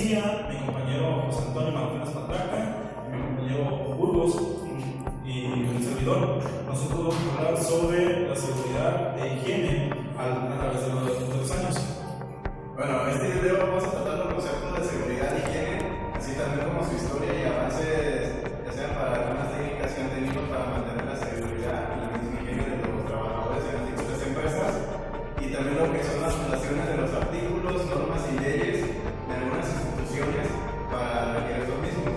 García, mi compañero José Antonio Martínez Patraca, mi compañero Burgos y mi servidor. Nosotros vamos a hablar sobre la seguridad e higiene a través de los años. Bueno, este video vamos a tratar los conceptos de seguridad y higiene, así también como su historia y avances, ya sea para algunas técnicas que han tenido para mantener la seguridad y la misma higiene de los trabajadores en las distintas empresas, y también lo que son las fundaciones de los artículos, normas y leyes de algunas instituciones para requerir los mismos.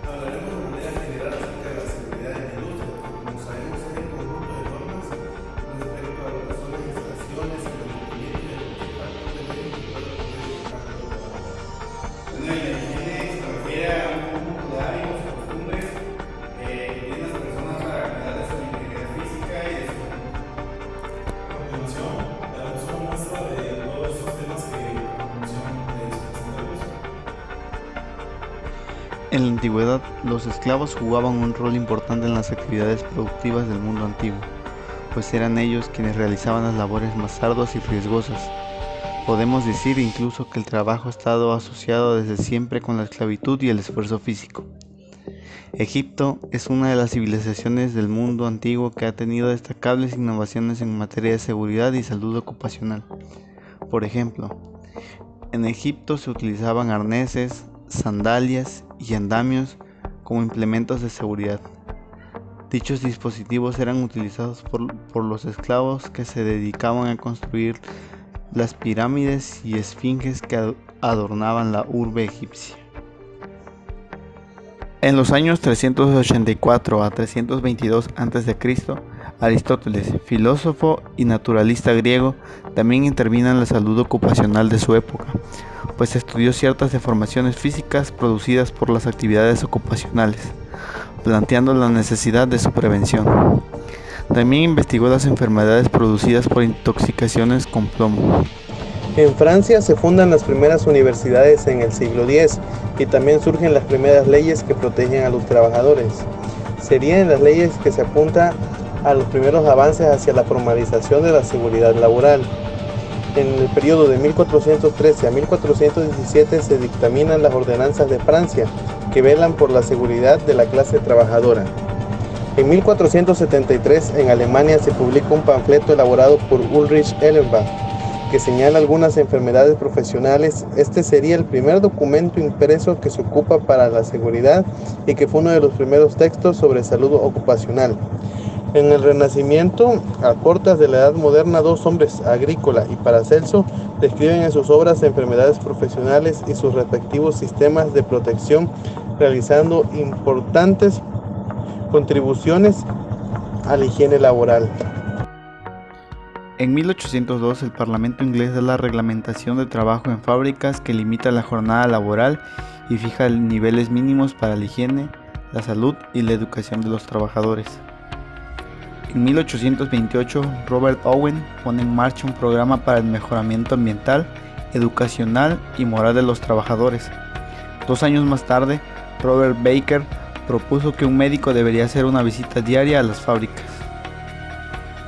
Hablaremos de manera general acerca de la seguridad en la industria. Como sabemos, hay un conjunto de normas respecto a lo que son las instalaciones, el mantenimiento y el impacto de medio que puede poner en cada lugar. La higiene se refiere a un conjunto de hábitos y costumbres que tienen las personas para cuidar de su integridad física y de su salud. A continuación, daremos una muestra de todos estos temas que a continuación les presentaremos. En la antigüedad, los esclavos jugaban un rol importante en las actividades productivas del mundo antiguo, pues eran ellos quienes realizaban las labores más arduas y riesgosas. Podemos decir incluso que el trabajo ha estado asociado desde siempre con la esclavitud y el esfuerzo físico. Egipto es una de las civilizaciones del mundo antiguo que ha tenido destacables innovaciones en materia de seguridad y salud ocupacional. Por ejemplo, en Egipto se utilizaban arneses, sandalias y andamios como implementos de seguridad. Dichos dispositivos eran utilizados por los esclavos que se dedicaban a construir las pirámides y esfinges que adornaban la urbe egipcia. En los años 384 a 322 a.C., Aristóteles, filósofo y naturalista griego, también intervino en la salud ocupacional de su época, pues estudió ciertas deformaciones físicas producidas por las actividades ocupacionales, planteando la necesidad de su prevención. También investigó las enfermedades producidas por intoxicaciones con plomo. En Francia se fundan las primeras universidades en el siglo X y también surgen las primeras leyes que protegen a los trabajadores. Serían en las leyes que se apunta a los primeros avances hacia la formalización de la seguridad laboral. En el periodo de 1413 a 1417 se dictaminan las ordenanzas de Francia, que velan por la seguridad de la clase trabajadora. En 1473 en Alemania se publica un panfleto elaborado por Ulrich Erlenbach, que señala algunas enfermedades profesionales. Este sería el primer documento impreso que se ocupa para la seguridad y que fue uno de los primeros textos sobre salud ocupacional. En el Renacimiento, a cortas de la Edad Moderna, dos hombres, Agrícola y Paracelso, describen en sus obras enfermedades profesionales y sus respectivos sistemas de protección, realizando importantes contribuciones a la higiene laboral. En 1802, el Parlamento inglés da la reglamentación de trabajo en fábricas que limita la jornada laboral y fija niveles mínimos para la higiene, la salud y la educación de los trabajadores. En 1828, Robert Owen pone en marcha un programa para el mejoramiento ambiental, educacional y moral de los trabajadores. 2 años más tarde, Robert Baker propuso que un médico debería hacer una visita diaria a las fábricas.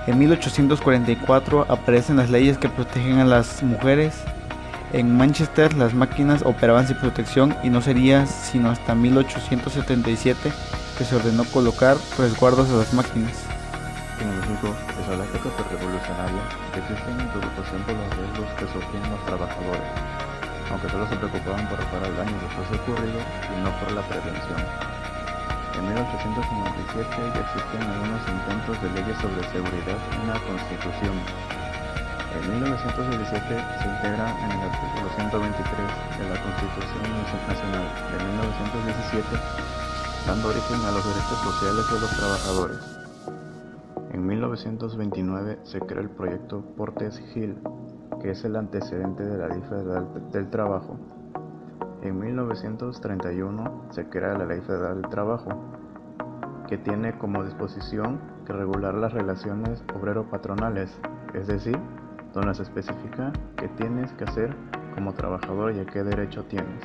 En 1844 aparecen las leyes que protegen a las mujeres. En Manchester las máquinas operaban sin protección y no sería sino hasta 1877 que se ordenó colocar resguardos a las máquinas. En México, es la época revolucionaria que existe una preocupación por los riesgos que sufrían los trabajadores, aunque solo se preocupaban por reparar el daño después de ocurrido y no por la prevención. En 1857 ya existían algunos intentos de leyes sobre seguridad en la Constitución. En 1917 se integra en el artículo 123 de la Constitución Nacional de 1917, dando origen a los derechos sociales de los trabajadores. En 1929 se crea el proyecto Portes-Gil, que es el antecedente de la Ley Federal del Trabajo. En 1931 se crea la Ley Federal del Trabajo, que tiene como disposición que regular las relaciones obrero-patronales, es decir, donde se especifica qué tienes que hacer como trabajador y a qué derecho tienes.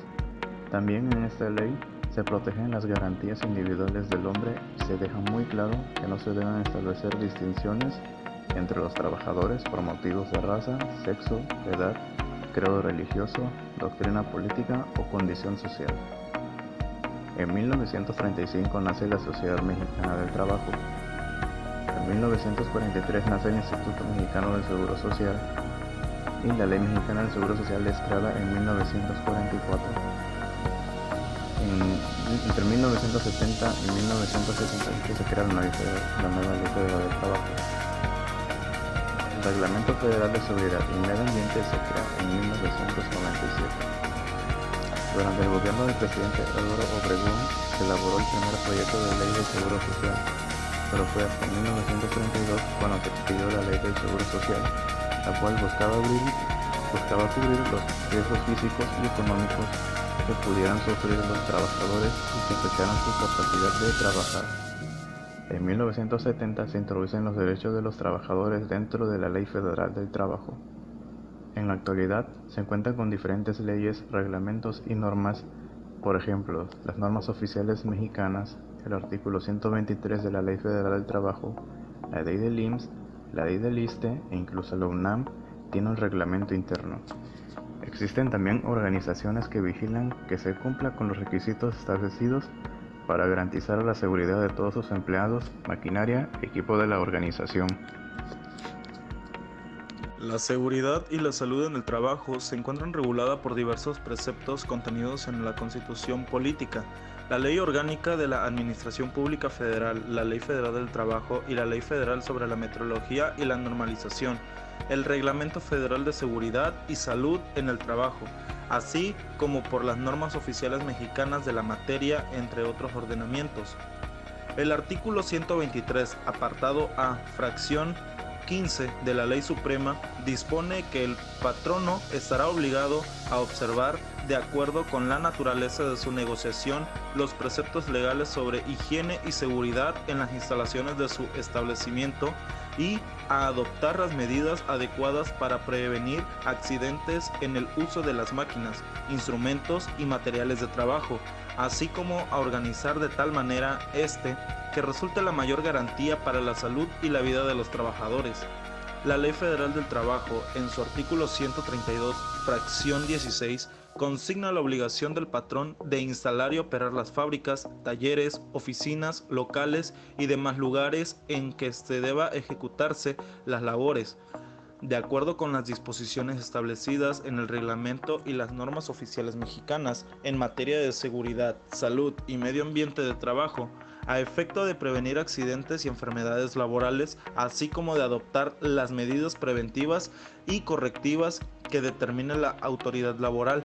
También en esta ley se protegen las garantías individuales del hombre y se deja muy claro que no se deben establecer distinciones entre los trabajadores por motivos de raza, sexo, edad, credo religioso, doctrina política o condición social. En 1935 nace la Sociedad Mexicana del Trabajo. En 1943 nace el Instituto Mexicano del Seguro Social y la Ley Mexicana del Seguro Social es creada en 1944. Entre 1970 y 1978 se crea la nueva Ley Federal del Trabajo. El Reglamento Federal de Seguridad y Medio Ambiente se crea en 1997. Durante el gobierno del presidente Álvaro Obregón se elaboró el primer proyecto de ley del Seguro Social, pero fue hasta 1932 cuando se expidió la Ley del Seguro Social, la cual buscaba cubrir los riesgos físicos y económicos que pudieran sufrir los trabajadores y que afectaran su capacidad de trabajar. En 1970 se introducen los derechos de los trabajadores dentro de la Ley Federal del Trabajo. En la actualidad se cuenta con diferentes leyes, reglamentos y normas, por ejemplo, las normas oficiales mexicanas, el artículo 123 de la Ley Federal del Trabajo, la ley del IMSS, la ley del ISSSTE e incluso la UNAM tiene un reglamento interno. Existen también organizaciones que vigilan que se cumpla con los requisitos establecidos para garantizar la seguridad de todos sus empleados, maquinaria y equipo de la organización. La seguridad y la salud en el trabajo se encuentran reguladas por diversos preceptos contenidos en la Constitución Política, la Ley Orgánica de la Administración Pública Federal, la Ley Federal del Trabajo y la Ley Federal sobre la Metrología y la Normalización, el Reglamento Federal de Seguridad y Salud en el Trabajo, así como por las normas oficiales mexicanas de la materia, entre otros ordenamientos. El artículo 123, apartado A, fracción 15 de la Ley Suprema dispone que el patrono estará obligado a observar, de acuerdo con la naturaleza de su negociación, los preceptos legales sobre higiene y seguridad en las instalaciones de su establecimiento y a adoptar las medidas adecuadas para prevenir accidentes en el uso de las máquinas, instrumentos y materiales de trabajo, así como a organizar de tal manera que resulte la mayor garantía para la salud y la vida de los trabajadores. La Ley Federal del Trabajo, en su artículo 132, fracción 16, consigna la obligación del patrón de instalar y operar las fábricas, talleres, oficinas, locales y demás lugares en que se deba ejecutarse las labores, de acuerdo con las disposiciones establecidas en el reglamento y las normas oficiales mexicanas en materia de seguridad, salud y medio ambiente de trabajo, a efecto de prevenir accidentes y enfermedades laborales, así como de adoptar las medidas preventivas y correctivas que determine la autoridad laboral.